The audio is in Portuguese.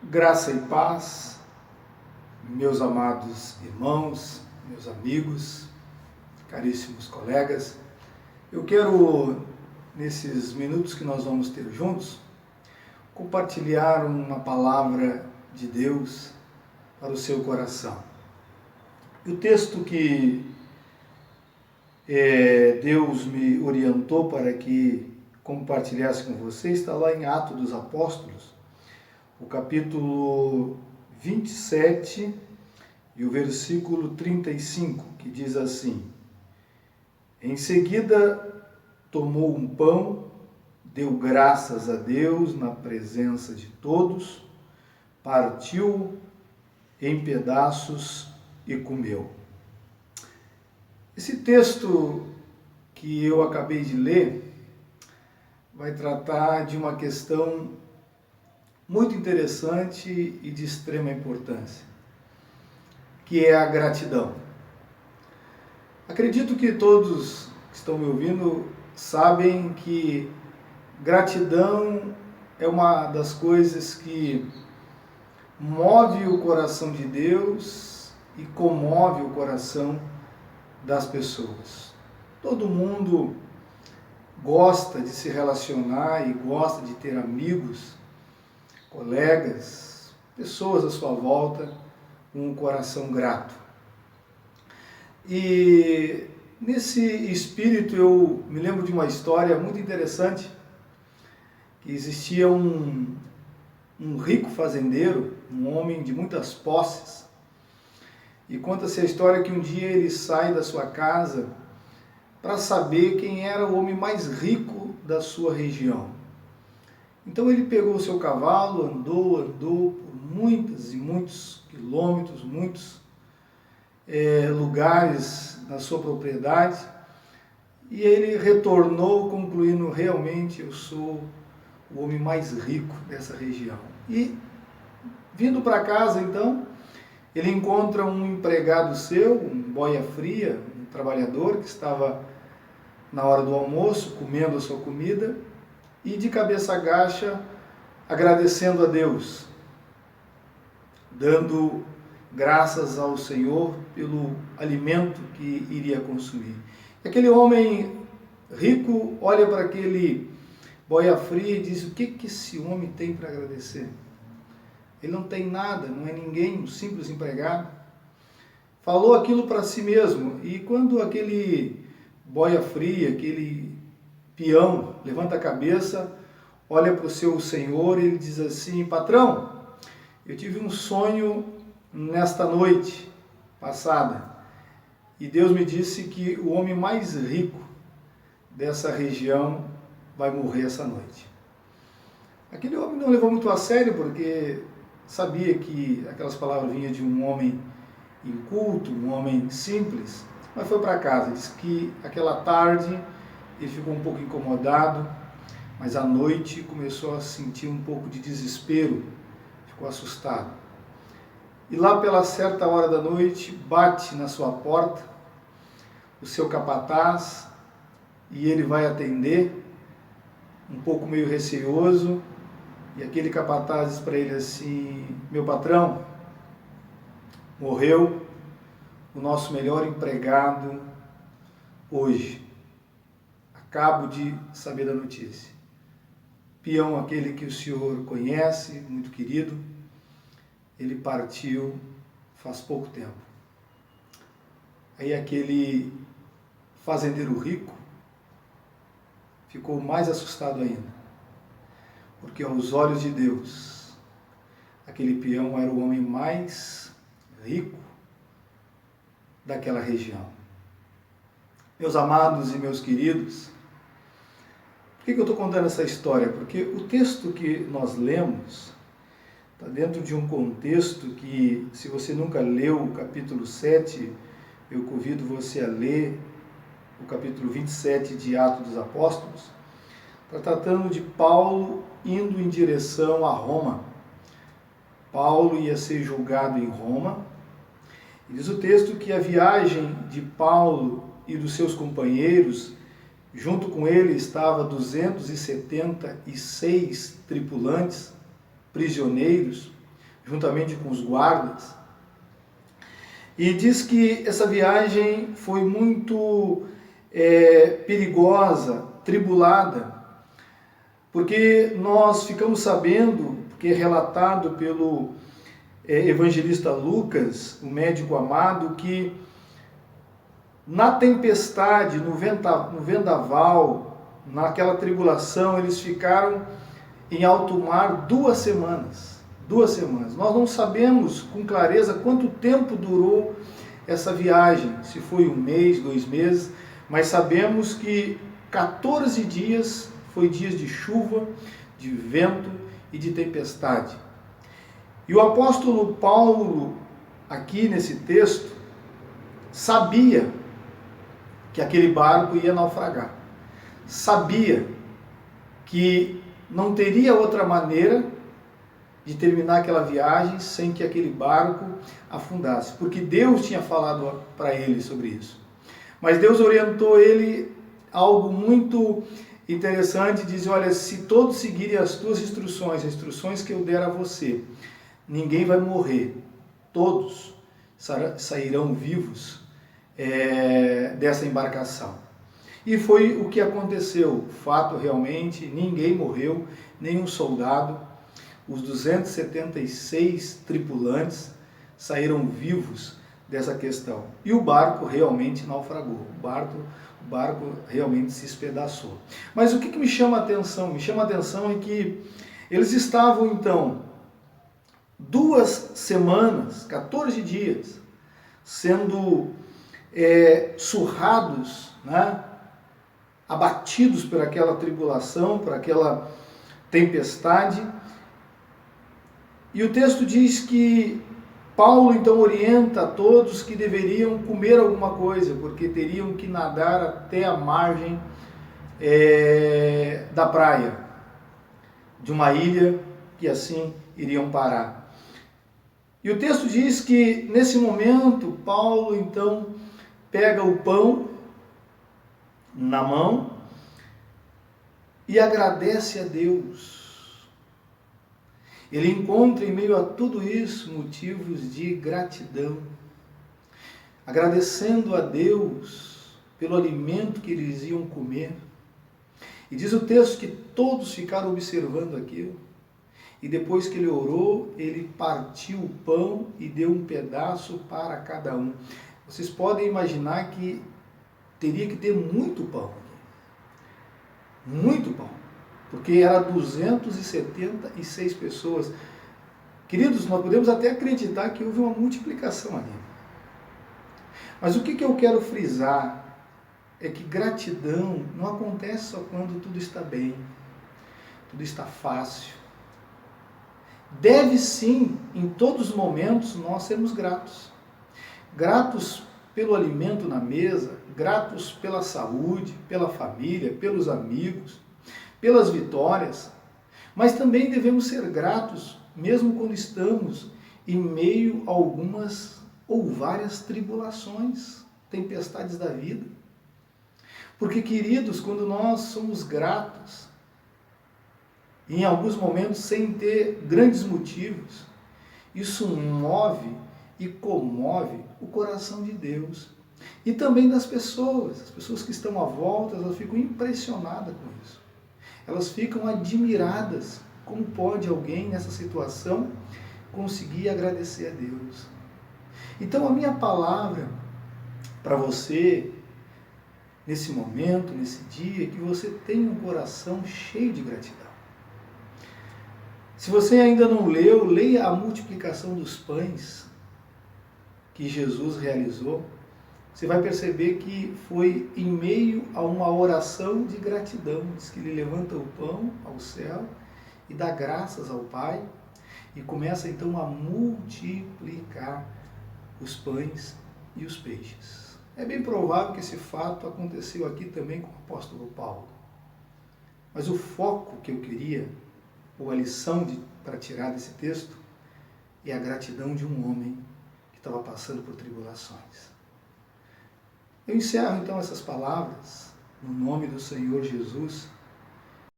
Graça e paz, meus amados irmãos, meus amigos, caríssimos colegas. Eu quero, nesses minutos que nós vamos ter juntos, compartilhar uma palavra de Deus para o seu coração. E o texto que Deus me orientou para que compartilhasse com você está lá em Atos dos Apóstolos, o capítulo 27 e o versículo 35, que diz assim: Em seguida tomou um pão, deu graças a Deus na presença de todos, partiu em pedaços e comeu. Esse texto que eu acabei de ler vai tratar de uma questão muito interessante e de extrema importância, que é a gratidão. Acredito que todos que estão me ouvindo sabem que gratidão é uma das coisas que move o coração de Deus e comove o coração das pessoas. Todo mundo gosta de se relacionar e gosta de ter amigos, colegas, pessoas à sua volta com um coração grato. E nesse espírito eu me lembro de uma história muito interessante, que existia um rico fazendeiro, um homem de muitas posses, e conta-se a história que um dia ele sai da sua casa para saber quem era o homem mais rico da sua região. Então ele pegou o seu cavalo, andou por muitos e muitos quilômetros, muitos lugares na sua propriedade, e ele retornou concluindo: realmente eu sou o homem mais rico dessa região. E vindo para casa, então, ele encontra um empregado seu, um boia-fria, um trabalhador que estava na hora do almoço comendo a sua comida, e de cabeça agacha, agradecendo a Deus, dando graças ao Senhor pelo alimento que iria consumir. E aquele homem rico olha para aquele boia fria e diz: o que esse homem tem para agradecer? Ele não tem nada, não é ninguém, um simples empregado. Falou aquilo para si mesmo, e quando aquele boia fria, aquele peão levanta a cabeça, olha para o seu senhor e ele diz assim: patrão, eu tive um sonho nesta noite passada e Deus me disse que o homem mais rico dessa região vai morrer essa noite. Aquele homem não levou muito a sério, porque sabia que aquelas palavras vinham de um homem inculto, um homem simples, mas foi para casa. Diz que aquela tarde ele ficou um pouco incomodado, mas à noite começou a sentir um pouco de desespero, ficou assustado. E lá pela certa hora da noite, bate na sua porta o seu capataz, e ele vai atender, um pouco meio receoso, e aquele capataz diz para ele assim: meu patrão, morreu o nosso melhor empregado hoje. Acabo de saber da notícia. Peão, aquele que o senhor conhece, muito querido, ele partiu faz pouco tempo. Aí aquele fazendeiro rico ficou mais assustado ainda, porque aos olhos de Deus, aquele peão era o homem mais rico daquela região. Meus amados e meus queridos, por que eu estou contando essa história? Porque o texto que nós lemos está dentro de um contexto que, se você nunca leu o capítulo 7, eu convido você a ler o capítulo 27 de Atos dos Apóstolos. Está tratando de Paulo indo em direção a Roma. Paulo ia ser julgado em Roma. E diz o texto que a viagem de Paulo e dos seus companheiros, junto com ele estava 276 tripulantes, prisioneiros, juntamente com os guardas. E diz que essa viagem foi muito perigosa, tribulada, porque nós ficamos sabendo, que é relatado pelo evangelista Lucas, o médico amado, que na tempestade, no vendaval, naquela tribulação, eles ficaram em alto mar 2 semanas. 2 semanas. Nós não sabemos com clareza quanto tempo durou essa viagem, se foi 1 mês, 2 meses, mas sabemos que 14 dias foi dias de chuva, de vento e de tempestade. E o apóstolo Paulo, aqui nesse texto, sabia que aquele barco ia naufragar. Sabia que não teria outra maneira de terminar aquela viagem sem que aquele barco afundasse, porque Deus tinha falado para ele sobre isso. Mas Deus orientou ele a algo muito interessante, diz: olha, se todos seguirem as tuas instruções, as instruções que eu der a você, ninguém vai morrer, todos sairão vivos dessa embarcação. E foi o que aconteceu, fato realmente, ninguém morreu, nenhum soldado. Os 276 tripulantes saíram vivos dessa questão. E o barco realmente naufragou, o barco realmente se espedaçou. Mas o que me chama a atenção? Me chama a atenção é que eles estavam então 2 semanas, 14 dias, sendo surrados, né? Abatidos por aquela tribulação, por aquela tempestade. E o texto diz que Paulo então orienta a todos que deveriam comer alguma coisa, porque teriam que nadar até a margem da praia, de uma ilha, que assim iriam parar. E o texto diz que nesse momento Paulo então pega o pão na mão e agradece a Deus. Ele encontra em meio a tudo isso motivos de gratidão, agradecendo a Deus pelo alimento que eles iam comer. E diz o texto que todos ficaram observando aquilo. E depois que ele orou, ele partiu o pão e deu um pedaço para cada um. Vocês podem imaginar que teria que ter muito pão. Muito pão. Porque era 276 pessoas. Queridos, nós podemos até acreditar que houve uma multiplicação ali. Mas o que eu quero frisar é que gratidão não acontece só quando tudo está bem, tudo está fácil. Deve sim, em todos os momentos, nós sermos gratos. Gratos pelo alimento na mesa, gratos pela saúde, pela família, pelos amigos, pelas vitórias, mas também devemos ser gratos, mesmo quando estamos em meio a algumas ou várias tribulações, tempestades da vida. Porque, queridos, quando nós somos gratos, em alguns momentos sem ter grandes motivos, isso move e comove o coração de Deus e também das pessoas. As pessoas que estão à volta, elas ficam impressionadas com isso. Elas ficam admiradas. Como pode alguém nessa situação conseguir agradecer a Deus? Então a minha palavra para você, nesse momento, nesse dia, é que você tenha um coração cheio de gratidão. Se você ainda não leu, leia a multiplicação dos pães que Jesus realizou. Você vai perceber que foi em meio a uma oração de gratidão. Diz que ele levanta o pão ao céu e dá graças ao Pai e começa então a multiplicar os pães e os peixes. É bem provável que esse fato aconteceu aqui também com o apóstolo Paulo. Mas o foco que eu queria, ou a lição para tirar desse texto, é a gratidão de um homem que estava passando por tribulações. Eu encerro então essas palavras no nome do Senhor Jesus,